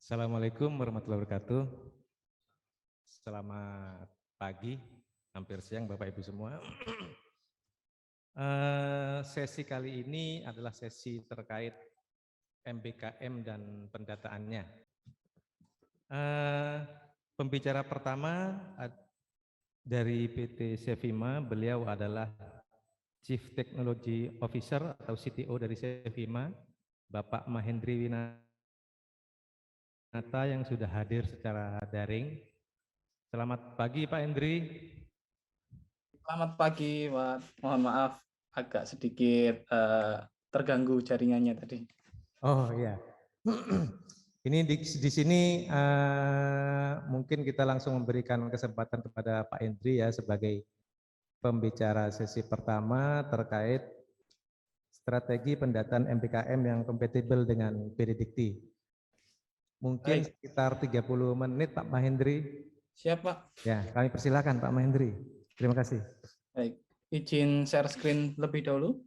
Assalamualaikum warahmatullahi wabarakatuh. Selamat pagi, hampir siang Bapak Ibu semua. Sesi kali ini adalah sesi terkait MBKM dan pendataannya. Pembicara pertama dari PT Sevima, beliau adalah Chief Technology Officer atau CTO dari Sevima, Bapak Mahendri Winata yang sudah hadir secara daring. Selamat pagi Pak Hendri. Selamat pagi, Pak. Mohon maaf agak sedikit terganggu jaringannya tadi. Oh iya. Ini di sini mungkin kita langsung memberikan kesempatan kepada Pak Hendri ya sebagai pembicara sesi pertama terkait strategi pendataan MBKM yang kompatibel dengan PD Dikti. Mungkin Baik. sekitar 30 menit Pak Mahendri. Siap, Pak. Ya, kami persilakan Pak Mahendri. Terima kasih. Baik, izin share screen lebih dahulu.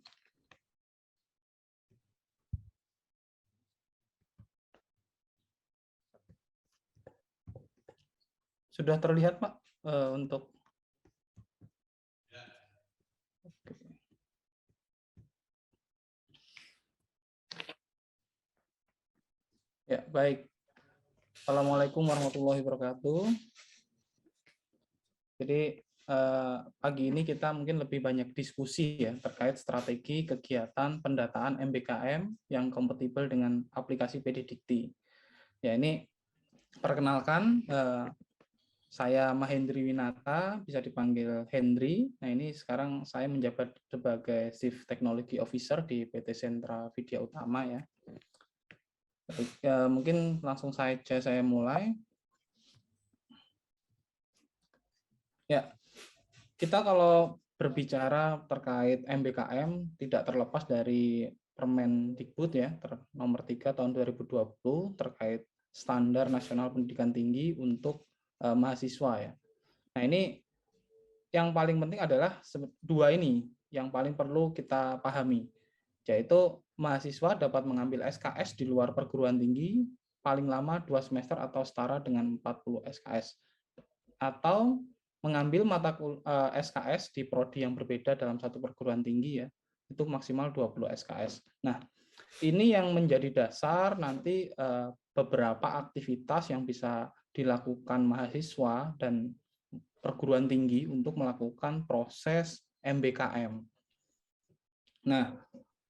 Sudah terlihat, Pak, untuk ya, baik. Assalamualaikum warahmatullahi wabarakatuh. Jadi pagi ini kita mungkin lebih banyak diskusi ya terkait strategi kegiatan pendataan MBKM yang kompatibel dengan aplikasi PD Dikti. Ya, ini perkenalkan, saya Mahendri Winata, bisa dipanggil Hendri. Nah, ini sekarang saya menjabat sebagai Chief Technology Officer di PT Sentra Vidya Utama ya. Baik, mungkin langsung saja saya mulai. Ya, kita kalau berbicara terkait MBKM tidak terlepas dari Permendikbud ya, nomor 3 tahun 2020 terkait standar nasional pendidikan tinggi untuk mahasiswa ya. Nah, ini yang paling penting adalah dua ini yang paling perlu kita pahami, yaitu mahasiswa dapat mengambil SKS di luar perguruan tinggi paling lama 2 semester atau setara dengan 40 SKS, atau mengambil mata SKS di prodi yang berbeda dalam satu perguruan tinggi ya, itu maksimal 20 SKS. Nah, ini yang menjadi dasar nanti beberapa aktivitas yang bisa dilakukan mahasiswa dan perguruan tinggi untuk melakukan proses MBKM. Nah,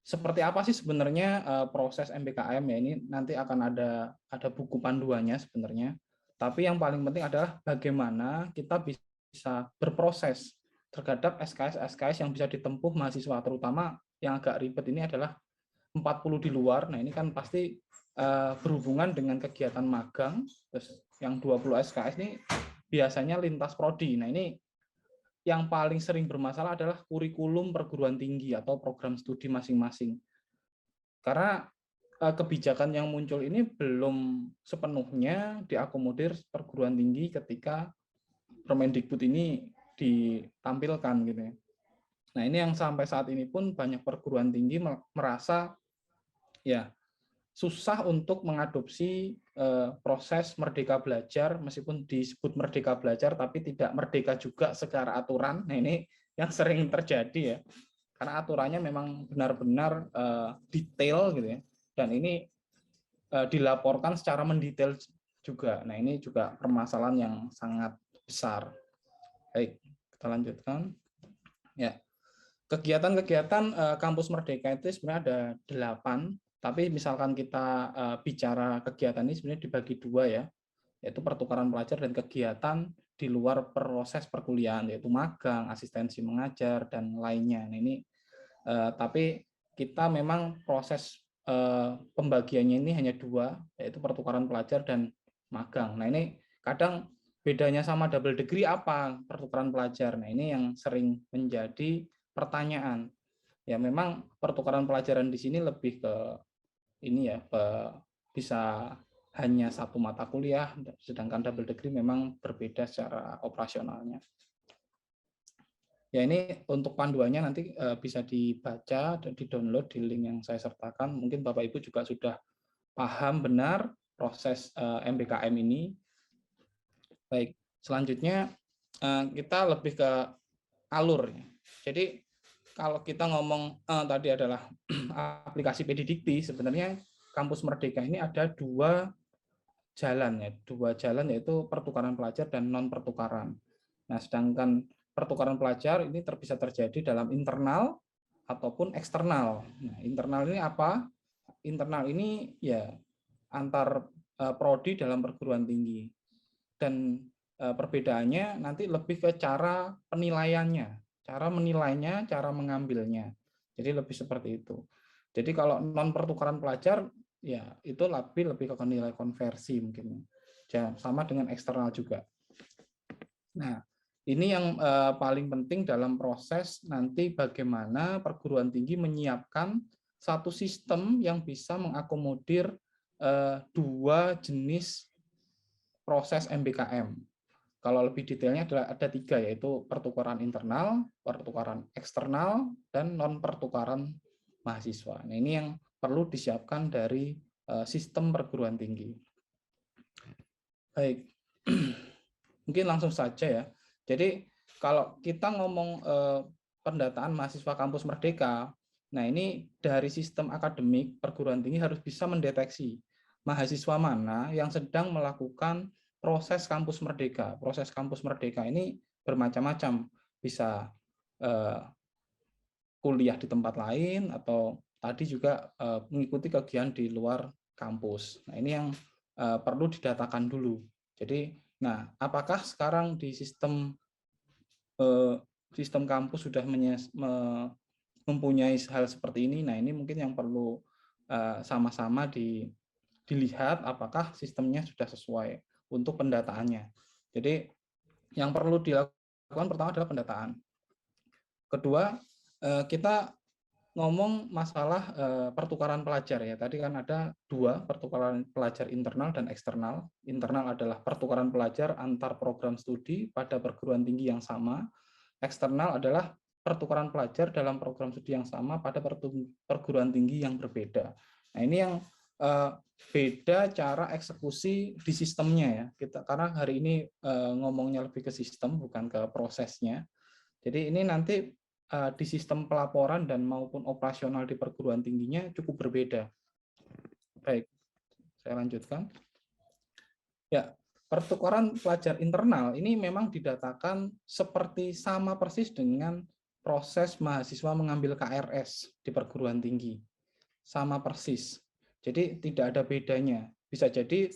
seperti apa sih sebenarnya proses MBKM ya? Ini nanti akan ada buku panduannya sebenarnya. Tapi yang paling penting adalah bagaimana kita bisa berproses terhadap SKS yang bisa ditempuh mahasiswa, terutama yang agak ribet ini adalah 40 di luar. Nah, ini kan pasti berhubungan dengan kegiatan magang. Terus yang 20 SKS ini biasanya lintas prodi. Nah, ini yang paling sering bermasalah adalah kurikulum perguruan tinggi atau program studi masing-masing. Karena kebijakan yang muncul ini belum sepenuhnya diakomodir perguruan tinggi ketika Permendikbud ini ditampilkan gitu ya. Nah, ini yang sampai saat ini pun banyak perguruan tinggi merasa ya susah untuk mengadopsi proses merdeka belajar, meskipun disebut merdeka belajar tapi tidak merdeka juga secara aturan. Nah, ini yang sering terjadi ya, karena aturannya memang benar-benar detail gitu ya, dan ini dilaporkan secara mendetail juga. Nah, ini juga permasalahan yang sangat besar. Baik, kita lanjutkan ya. Kegiatan-kegiatan kampus Merdeka itu sebenarnya ada 8, tapi misalkan kita bicara kegiatan ini sebenarnya dibagi 2 ya, yaitu pertukaran pelajar dan kegiatan di luar proses perkuliahan, yaitu magang, asistensi mengajar, dan lainnya. Nah, ini tapi kita memang proses pembagiannya ini hanya 2, yaitu pertukaran pelajar dan magang. Nah, ini kadang bedanya sama double degree apa pertukaran pelajar. Nah, ini yang sering menjadi pertanyaan. Ya, memang pertukaran pelajaran di sini lebih ke ini ya, bisa hanya satu mata kuliah, sedangkan double degree memang berbeda secara operasionalnya. Ya, ini untuk panduannya nanti bisa dibaca dan di-download di link yang saya sertakan. Mungkin Bapak Ibu juga sudah paham benar proses MBKM ini. Baik, selanjutnya kita lebih ke alur. Jadi kalau kita ngomong tadi adalah aplikasi PD Dikti, sebenarnya Kampus Merdeka ini ada dua jalan yaitu pertukaran pelajar dan non pertukaran. Nah, sedangkan pertukaran pelajar ini bisa terjadi dalam internal ataupun eksternal. Nah, internal ini apa? Internal ini ya antar prodi dalam perguruan tinggi. Dan perbedaannya nanti lebih ke cara penilaiannya, cara menilainya, cara mengambilnya. Jadi lebih seperti itu. Jadi kalau non pertukaran pelajar ya itu lebih ke nilai konversi mungkin. Sama dengan eksternal juga. Nah, ini yang paling penting dalam proses nanti bagaimana perguruan tinggi menyiapkan satu sistem yang bisa mengakomodir dua jenis proses MBKM. Kalau lebih detailnya ada tiga, yaitu pertukaran internal, pertukaran eksternal, dan non pertukaran mahasiswa. Nah, ini yang perlu disiapkan dari sistem perguruan tinggi. Baik, mungkin langsung saja ya. Jadi kalau kita ngomong pendataan mahasiswa kampus Merdeka, nah ini dari sistem akademik perguruan tinggi harus bisa mendeteksi mahasiswa mana yang sedang melakukan proses kampus Merdeka. Proses kampus Merdeka ini bermacam-macam, bisa kuliah di tempat lain atau tadi juga mengikuti kegiatan di luar kampus. Nah, ini yang perlu didatakan dulu. Jadi, nah, apakah sekarang di sistem kampus sudah mempunyai hal seperti ini? Nah, ini mungkin yang perlu sama-sama dilihat apakah sistemnya sudah sesuai untuk pendataannya. Jadi, yang perlu dilakukan pertama adalah pendataan. Kedua, kita ngomong masalah pertukaran pelajar ya. Tadi kan ada dua, pertukaran pelajar internal dan eksternal. Internal adalah pertukaran pelajar antar program studi pada perguruan tinggi yang sama. Eksternal adalah pertukaran pelajar dalam program studi yang sama pada perguruan tinggi yang berbeda. Nah, ini yang beda cara eksekusi di sistemnya ya. Karena hari ini ngomongnya lebih ke sistem bukan ke prosesnya. Jadi ini nanti di sistem pelaporan dan maupun operasional di perguruan tingginya cukup berbeda. Baik, saya lanjutkan. Ya, pertukaran pelajar internal ini memang didatakan seperti sama persis dengan proses mahasiswa mengambil KRS di perguruan tinggi. Sama persis. Jadi tidak ada bedanya. Bisa jadi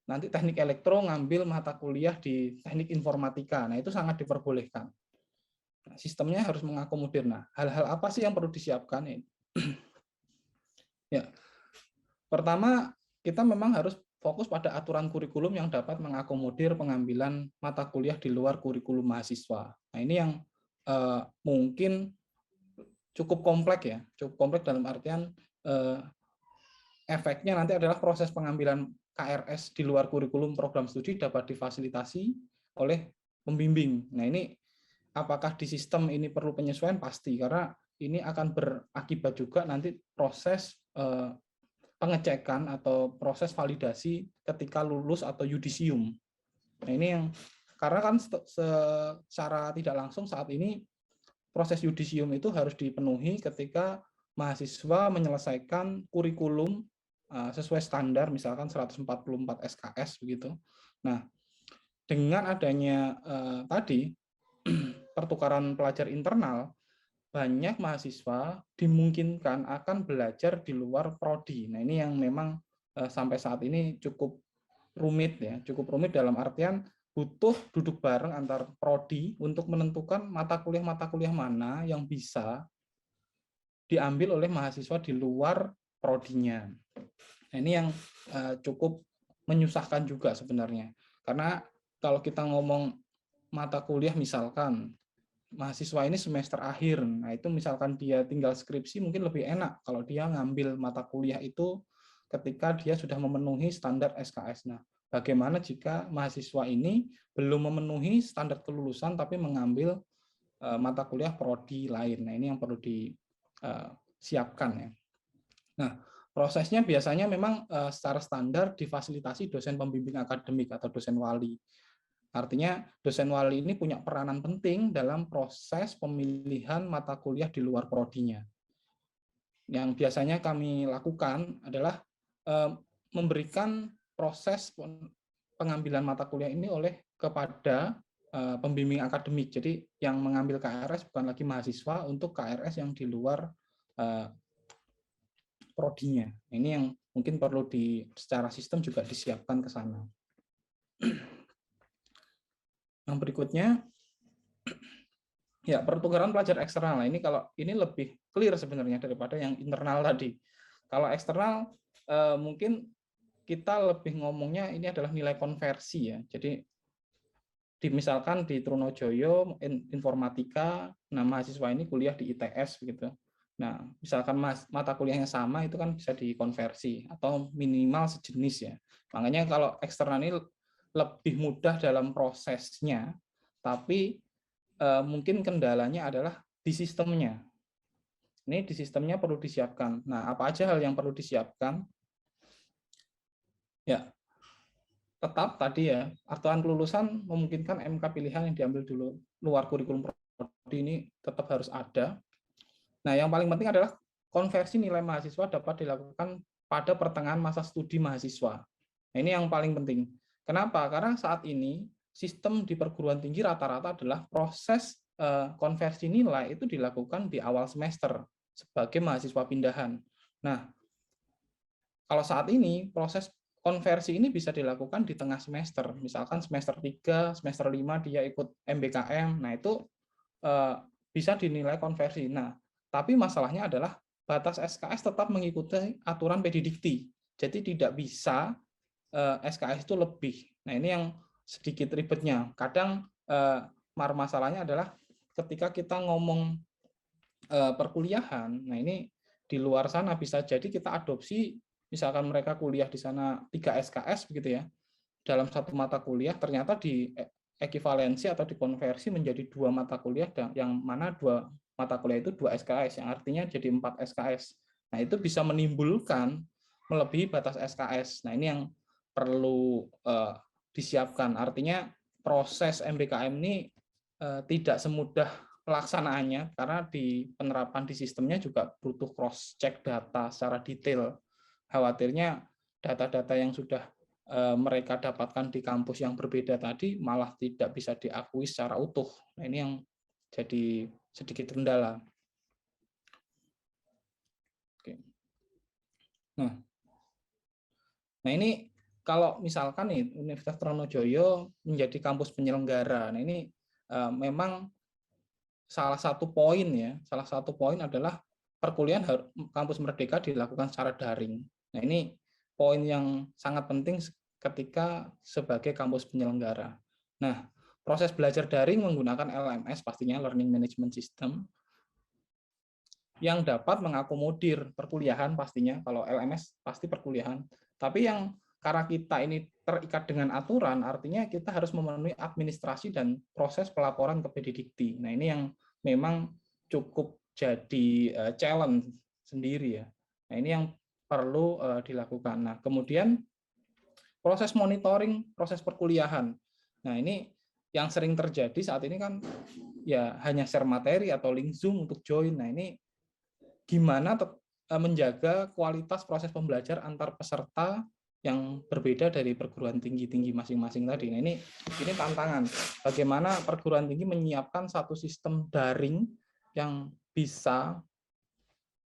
nanti teknik elektro ngambil mata kuliah di teknik informatika. Nah, itu sangat diperbolehkan. Nah, sistemnya harus mengakomodir. Nah, hal-hal apa sih yang perlu disiapkan? Ya, pertama kita memang harus fokus pada aturan kurikulum yang dapat mengakomodir pengambilan mata kuliah di luar kurikulum mahasiswa. Nah, ini yang mungkin cukup kompleks ya, cukup kompleks dalam artian efeknya nanti adalah proses pengambilan KRS di luar kurikulum program studi dapat difasilitasi oleh pembimbing. Nah, ini apakah di sistem ini perlu penyesuaian? Pasti, karena ini akan berakibat juga nanti proses pengecekan atau proses validasi ketika lulus atau yudisium. Nah, ini yang karena kan secara tidak langsung saat ini proses yudisium itu harus dipenuhi ketika mahasiswa menyelesaikan kurikulum sesuai standar, misalkan 144 SKS begitu. Nah, dengan adanya tadi pertukaran pelajar internal, banyak mahasiswa dimungkinkan akan belajar di luar prodi. Nah, ini yang memang sampai saat ini cukup rumit ya, cukup rumit dalam artian butuh duduk bareng antar prodi untuk menentukan mata kuliah mana yang bisa diambil oleh mahasiswa di luar prodinya. Nah, ini yang cukup menyusahkan juga sebenarnya. Karena kalau kita ngomong mata kuliah misalkan mahasiswa ini semester akhir, nah itu misalkan dia tinggal skripsi mungkin lebih enak kalau dia ngambil mata kuliah itu ketika dia sudah memenuhi standar SKS. Nah, bagaimana jika mahasiswa ini belum memenuhi standar kelulusan tapi mengambil mata kuliah prodi lain? Nah, ini yang perlu disiapkan ya. Nah, Prosesnya biasanya memang secara standar difasilitasi dosen pembimbing akademik atau dosen wali. Artinya dosen wali ini punya peranan penting dalam proses pemilihan mata kuliah di luar prodinya. Yang biasanya kami lakukan adalah memberikan proses pengambilan mata kuliah ini kepada pembimbing akademik. Jadi yang mengambil KRS bukan lagi mahasiswa untuk KRS yang di luar prodinya. Ini yang mungkin perlu secara sistem juga disiapkan ke sana. Yang berikutnya, ya pertukaran pelajar eksternal. Nah, ini lebih clear sebenarnya daripada yang internal tadi. Kalau eksternal mungkin kita lebih ngomongnya ini adalah nilai konversi ya. Jadi misalkan di Trunojoyo informatika, nah mahasiswa ini kuliah di ITS begitu. Nah, misalkan mata kuliahnya sama itu kan bisa dikonversi atau minimal sejenis ya. Makanya kalau eksternal ini lebih mudah dalam prosesnya, tapi mungkin kendalanya adalah di sistemnya. Ini di sistemnya perlu disiapkan. Nah, apa aja hal yang perlu disiapkan? Ya, tetap tadi ya, aturan kelulusan memungkinkan MK pilihan yang diambil dulu luar kurikulum prodi ini tetap harus ada. Nah, yang paling penting adalah konversi nilai mahasiswa dapat dilakukan pada pertengahan masa studi mahasiswa. Nah, ini yang paling penting. Kenapa? Karena saat ini sistem di perguruan tinggi rata-rata adalah proses konversi nilai itu dilakukan di awal semester sebagai mahasiswa pindahan. Nah, kalau saat ini proses konversi ini bisa dilakukan di tengah semester. Misalkan semester 3, semester 5 dia ikut MBKM. Nah, itu bisa dinilai konversi. Nah, tapi masalahnya adalah batas SKS tetap mengikuti aturan PDDikti. Jadi tidak bisa SKS itu lebih. Nah, ini yang sedikit ribetnya. Kadang masalahnya adalah ketika kita ngomong perkuliahan, nah ini di luar sana bisa jadi kita adopsi, misalkan mereka kuliah di sana 3 SKS begitu ya, dalam satu mata kuliah ternyata di ekivalensi atau dikonversi menjadi 2 mata kuliah, yang mana 2 mata kuliah itu 2 SKS, yang artinya jadi 4 SKS. Nah, itu bisa menimbulkan melebihi batas SKS. Nah, ini yang perlu disiapkan. Artinya proses MBKM ini tidak semudah pelaksanaannya, karena di penerapan di sistemnya juga butuh cross check data secara detail. Khawatirnya data-data yang sudah mereka dapatkan di kampus yang berbeda tadi malah tidak bisa diakui secara utuh. Nah, ini yang jadi sedikit kendala. Oke. Nah ini kalau misalkan nih Universitas Trunojoyo menjadi kampus penyelenggara, nah ini memang salah satu poin adalah perkuliahan kampus Merdeka dilakukan secara daring. Nah ini poin yang sangat penting ketika sebagai kampus penyelenggara. Nah, proses belajar daring menggunakan LMS pastinya Learning Management System yang dapat mengakomodir perkuliahan pastinya. Kalau LMS pasti perkuliahan. Tapi yang karena kita ini terikat dengan aturan, artinya kita harus memenuhi administrasi dan proses pelaporan ke PDDikti. Nah, ini yang memang cukup jadi challenge sendiri ya. Nah, ini yang perlu dilakukan. Nah, kemudian proses monitoring, proses perkuliahan. Nah, ini yang sering terjadi saat ini kan ya hanya share materi atau link Zoom untuk join. Nah, ini gimana menjaga kualitas proses pembelajaran antar peserta yang berbeda dari perguruan tinggi masing-masing tadi. Nah, ini tantangan. Bagaimana perguruan tinggi menyiapkan satu sistem daring yang bisa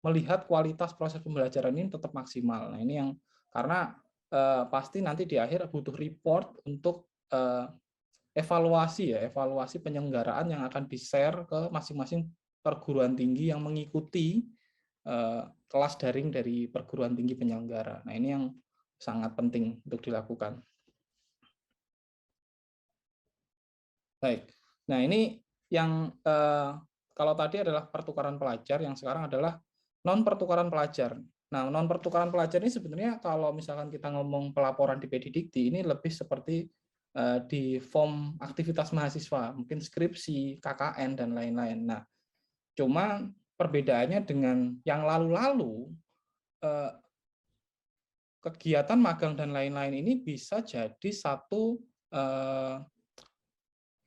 melihat kualitas proses pembelajaran ini tetap maksimal. Nah, ini yang karena pasti nanti di akhir butuh report untuk evaluasi penyelenggaraan yang akan di-share ke masing-masing perguruan tinggi yang mengikuti kelas daring dari perguruan tinggi penyelenggara. Nah, ini yang sangat penting untuk dilakukan. Baik. Nah, ini yang kalau tadi adalah pertukaran pelajar, yang sekarang adalah non pertukaran pelajar. Nah, non pertukaran pelajar ini sebenarnya kalau misalkan kita ngomong pelaporan di PDDikti ini lebih seperti di form aktivitas mahasiswa, mungkin skripsi, KKN dan lain-lain. Nah, cuma perbedaannya dengan yang lalu-lalu, kegiatan magang dan lain-lain ini bisa jadi satu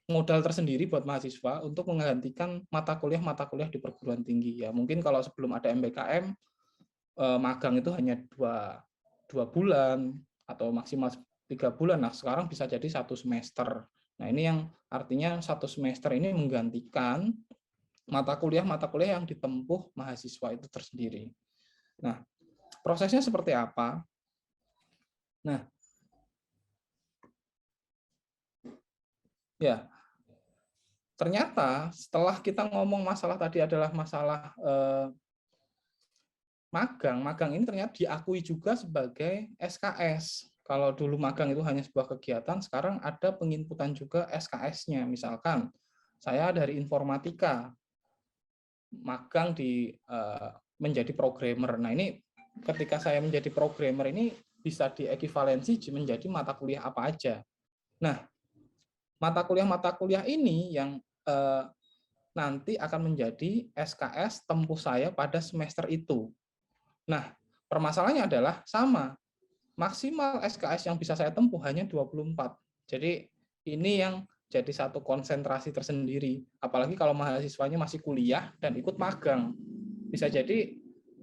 modal tersendiri buat mahasiswa untuk menggantikan mata kuliah di perguruan tinggi. Ya mungkin kalau sebelum ada MBKM, magang itu hanya dua bulan atau maksimal 3 bulan. Nah sekarang bisa jadi 1 semester. Nah ini yang artinya 1 semester ini menggantikan mata kuliah yang ditempuh mahasiswa itu tersendiri. Nah prosesnya seperti apa? Nah, ya ternyata setelah kita ngomong masalah tadi adalah masalah magang ini ternyata diakui juga sebagai SKS. Kalau dulu magang itu hanya sebuah kegiatan, sekarang ada penginputan juga SKS-nya. Misalkan saya dari informatika, magang di menjadi programmer. Nah ini ketika saya menjadi programmer ini bisa diekivalensi menjadi mata kuliah apa aja. Nah mata kuliah ini yang nanti akan menjadi SKS tempuh saya pada semester itu. Nah, permasalahannya adalah sama. Maksimal SKS yang bisa saya tempuh hanya 24. Jadi ini yang jadi satu konsentrasi tersendiri. Apalagi kalau mahasiswanya masih kuliah dan ikut magang. Bisa jadi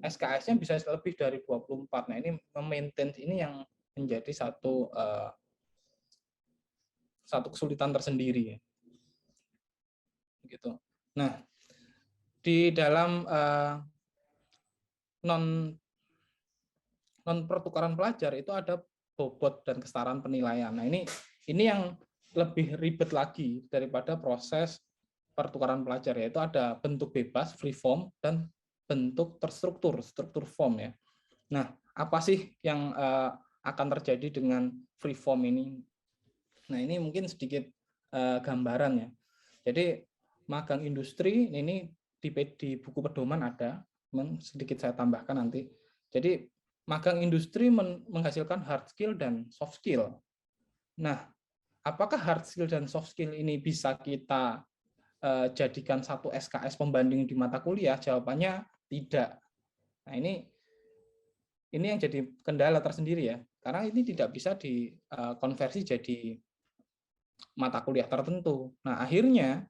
SKS-nya bisa lebih dari 24. Nah, ini memaintain ini yang menjadi satu kesulitan tersendiri. Gitu. Nah, di dalam non pertukaran pelajar itu ada bobot dan kesetaraan penilaian. Nah, ini yang lebih ribet lagi daripada proses pertukaran pelajar, yaitu ada bentuk bebas free form dan bentuk terstruktur struktur form ya. Nah, apa sih yang akan terjadi dengan free form ini? Nah, ini mungkin sedikit gambaran ya. Jadi magang industri ini di buku pedoman ada, sedikit saya tambahkan nanti. Jadi magang industri menghasilkan hard skill dan soft skill. Nah, apakah hard skill dan soft skill ini bisa kita jadikan satu SKS pembanding di mata kuliah? Jawabannya tidak. Nah, ini yang jadi kendala tersendiri ya, karena ini tidak bisa dikonversi jadi mata kuliah tertentu. Nah, akhirnya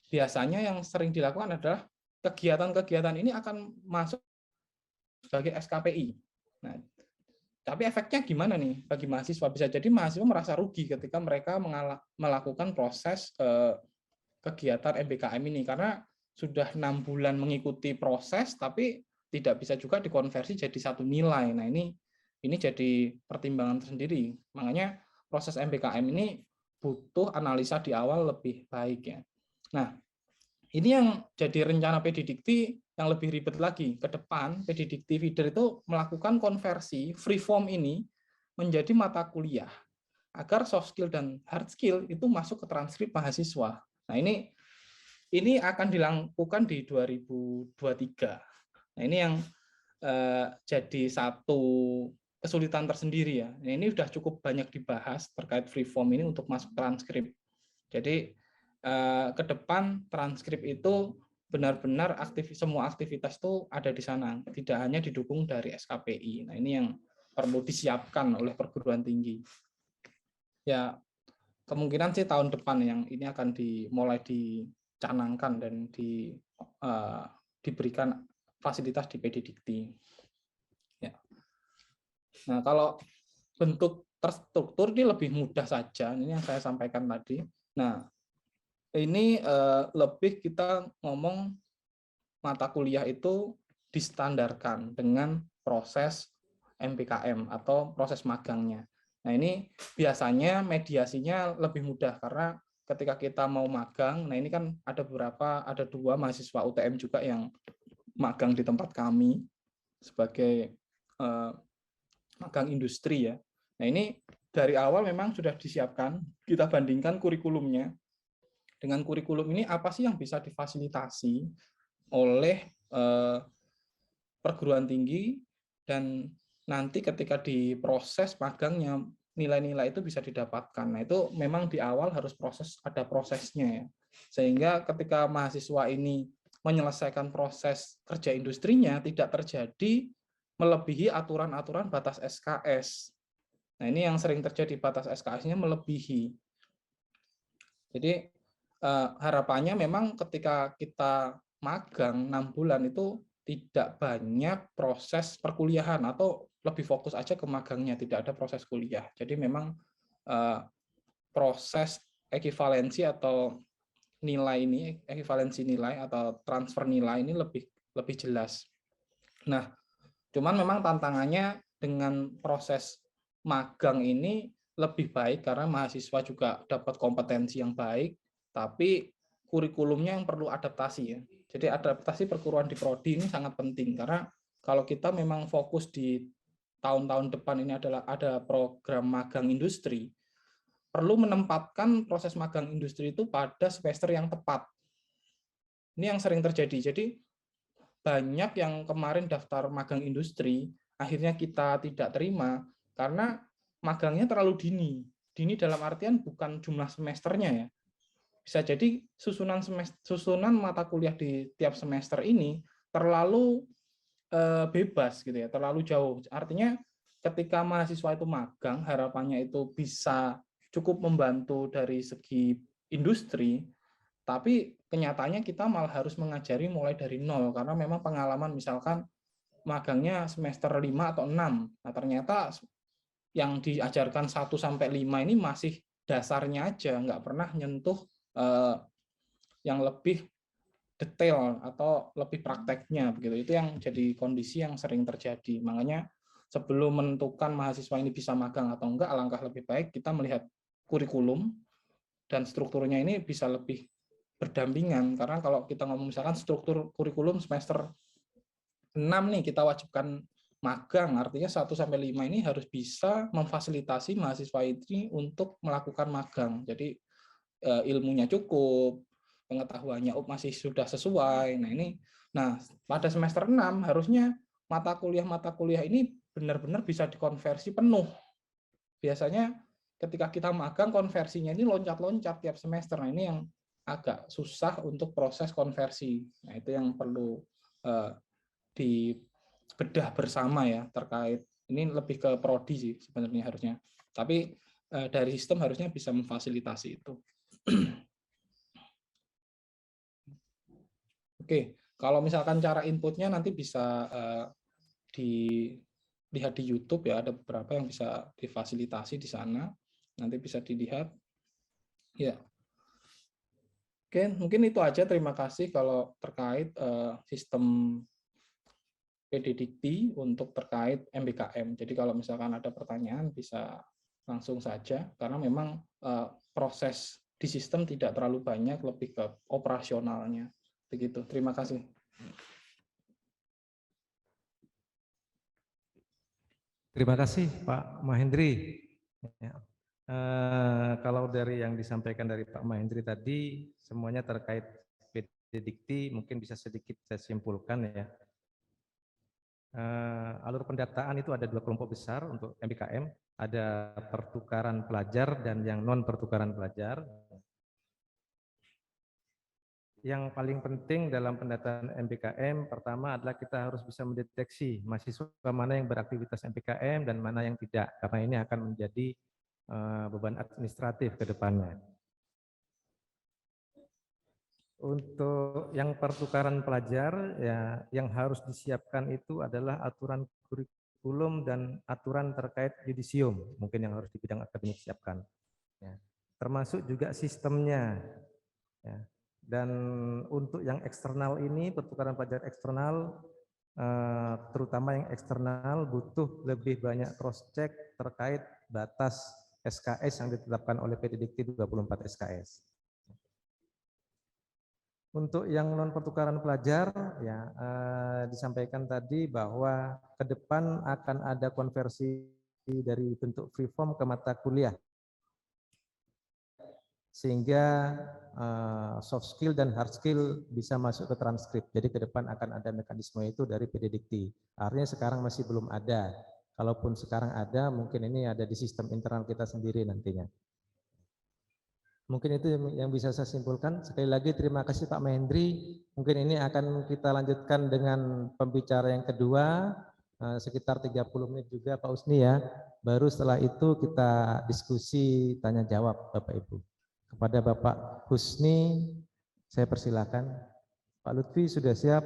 biasanya yang sering dilakukan adalah kegiatan-kegiatan ini akan masuk sebagai SKPI. Nah, tapi efeknya gimana nih bagi mahasiswa? Bisa jadi mahasiswa merasa rugi ketika mereka melakukan proses kegiatan MBKM ini karena sudah 6 bulan mengikuti proses tapi tidak bisa juga dikonversi jadi satu nilai. Nah, ini jadi pertimbangan tersendiri. Makanya proses MBKM ini butuh analisa di awal lebih baik ya. Nah, ini yang jadi rencana PD Dikti yang lebih ribet lagi. Ke depan, PD Dikti Feeder itu melakukan konversi free form ini menjadi mata kuliah, agar soft skill dan hard skill itu masuk ke transkrip mahasiswa. Nah, ini akan dilakukan di 2023. Nah, ini yang jadi satu kesulitan tersendiri ya. Nah, ini sudah cukup banyak dibahas terkait free form ini untuk masuk transkrip. Jadi ke depan transkrip itu benar-benar semua aktivitas itu ada di sana, tidak hanya didukung dari SKPI. Nah, ini yang perlu disiapkan oleh perguruan tinggi. Ya, kemungkinan sih tahun depan yang ini akan mulai dicanangkan dan diberikan fasilitas di PD Dikti. Ya. Nah, kalau bentuk terstruktur ini lebih mudah saja, ini yang saya sampaikan tadi. Nah, ini lebih kita ngomong mata kuliah itu distandarkan dengan proses MBKM atau proses magangnya. Nah, ini biasanya mediasinya lebih mudah karena ketika kita mau magang, nah ini kan ada 2 mahasiswa UTM juga yang magang di tempat kami sebagai magang industri ya. Nah, ini dari awal memang sudah disiapkan, kita bandingkan kurikulumnya. Dengan kurikulum ini apa sih yang bisa difasilitasi oleh perguruan tinggi dan nanti ketika diproses magangnya nilai-nilai itu bisa didapatkan. Nah, itu memang di awal harus ada prosesnya ya. Sehingga ketika mahasiswa ini menyelesaikan proses kerja industrinya tidak terjadi melebihi aturan-aturan batas SKS. Nah, ini yang sering terjadi, batas SKS-nya melebihi. Jadi harapannya memang ketika kita magang 6 bulan itu tidak banyak proses perkuliahan, atau lebih fokus aja ke magangnya, tidak ada proses kuliah. Jadi memang proses ekivalensi atau nilai ini, ekivalensi nilai atau transfer nilai ini lebih jelas. Nah, cuman memang tantangannya dengan proses magang ini lebih baik karena mahasiswa juga dapat kompetensi yang baik, tapi kurikulumnya yang perlu adaptasi ya. Jadi adaptasi perguruan di prodi ini sangat penting, karena kalau kita memang fokus di tahun-tahun depan ini adalah ada program magang industri, perlu menempatkan proses magang industri itu pada semester yang tepat. Ini yang sering terjadi. Jadi banyak yang kemarin daftar magang industri, akhirnya kita tidak terima karena magangnya terlalu dini. Dini dalam artian bukan jumlah semesternya ya. Bisa jadi susunan mata kuliah di tiap semester ini terlalu bebas gitu ya, terlalu jauh. Artinya ketika mahasiswa itu magang, harapannya itu bisa cukup membantu dari segi industri, tapi kenyataannya kita malah harus mengajari mulai dari nol, karena memang pengalaman misalkan magangnya semester 5 atau 6. Nah, ternyata yang diajarkan 1 sampai 5 ini masih dasarnya aja, nggak pernah nyentuh yang lebih detail atau lebih prakteknya begitu. Itu yang jadi kondisi yang sering terjadi. Makanya sebelum menentukan mahasiswa ini bisa magang atau enggak, alangkah lebih baik kita melihat kurikulum dan strukturnya ini bisa lebih berdampingan. Karena kalau kita ngomong misalkan struktur kurikulum semester 6 nih kita wajibkan magang, artinya 1 sampai 5 ini harus bisa memfasilitasi mahasiswa ini untuk melakukan magang. Jadi ilmunya cukup, pengetahuannya masih sudah sesuai. Nah, pada semester 6 harusnya mata kuliah ini benar-benar bisa dikonversi penuh. Biasanya ketika kita magang konversinya ini loncat-loncat tiap semester. Nah, ini yang agak susah untuk proses konversi. Nah, itu yang perlu dibedah bersama ya, terkait ini lebih ke prodi sih sebenarnya harusnya. Tapi dari sistem harusnya bisa memfasilitasi itu. Oke, kalau misalkan cara inputnya nanti bisa dilihat di YouTube ya, ada beberapa yang bisa difasilitasi di sana, nanti bisa dilihat. Ya, oke, mungkin itu aja. Terima kasih kalau terkait sistem PD Dikti untuk terkait MBKM. Jadi kalau misalkan ada pertanyaan bisa langsung saja, karena memang proses di sistem tidak terlalu banyak, lebih ke operasionalnya. Begitu. Terima kasih. Terima kasih Pak Mahendri. Ya. Kalau dari yang disampaikan dari Pak Mahendri tadi, semuanya terkait PD Dikti, mungkin bisa sedikit saya simpulkan ya. Alur pendataan itu ada 2 kelompok besar untuk MBKM, ada pertukaran pelajar dan yang non pertukaran pelajar. Yang paling penting dalam pendataan MBKM pertama adalah kita harus bisa mendeteksi mahasiswa mana yang beraktivitas MBKM dan mana yang tidak, karena ini akan menjadi beban administratif ke depannya. Untuk yang pertukaran pelajar ya, yang harus disiapkan itu adalah aturan kurikulum dan aturan terkait yudisium, mungkin yang harus di bidang akademik siapkan. Ya. Termasuk juga sistemnya. Ya. Dan untuk yang eksternal ini, pertukaran pelajar eksternal, terutama yang eksternal butuh lebih banyak cross check terkait batas SKS yang ditetapkan oleh PD Dikti 24 SKS. Untuk yang non pertukaran pelajar, ya disampaikan tadi bahwa ke depan akan ada konversi dari bentuk free form ke mata kuliah, sehingga soft skill dan hard skill bisa masuk ke transkrip. Jadi ke depan akan ada mekanisme itu dari PD Dikti. Artinya sekarang masih belum ada. Kalaupun sekarang ada, mungkin ini ada di sistem internal kita sendiri nantinya. Mungkin itu yang bisa saya simpulkan. Sekali lagi terima kasih Pak Mahendri. Mungkin ini akan kita lanjutkan dengan pembicara yang kedua. sekitar 30 menit juga Pak Usni ya. Baru setelah itu kita diskusi tanya jawab Bapak Ibu. Kepada Bapak Husni saya persilakan. Pak Lutfi sudah siap?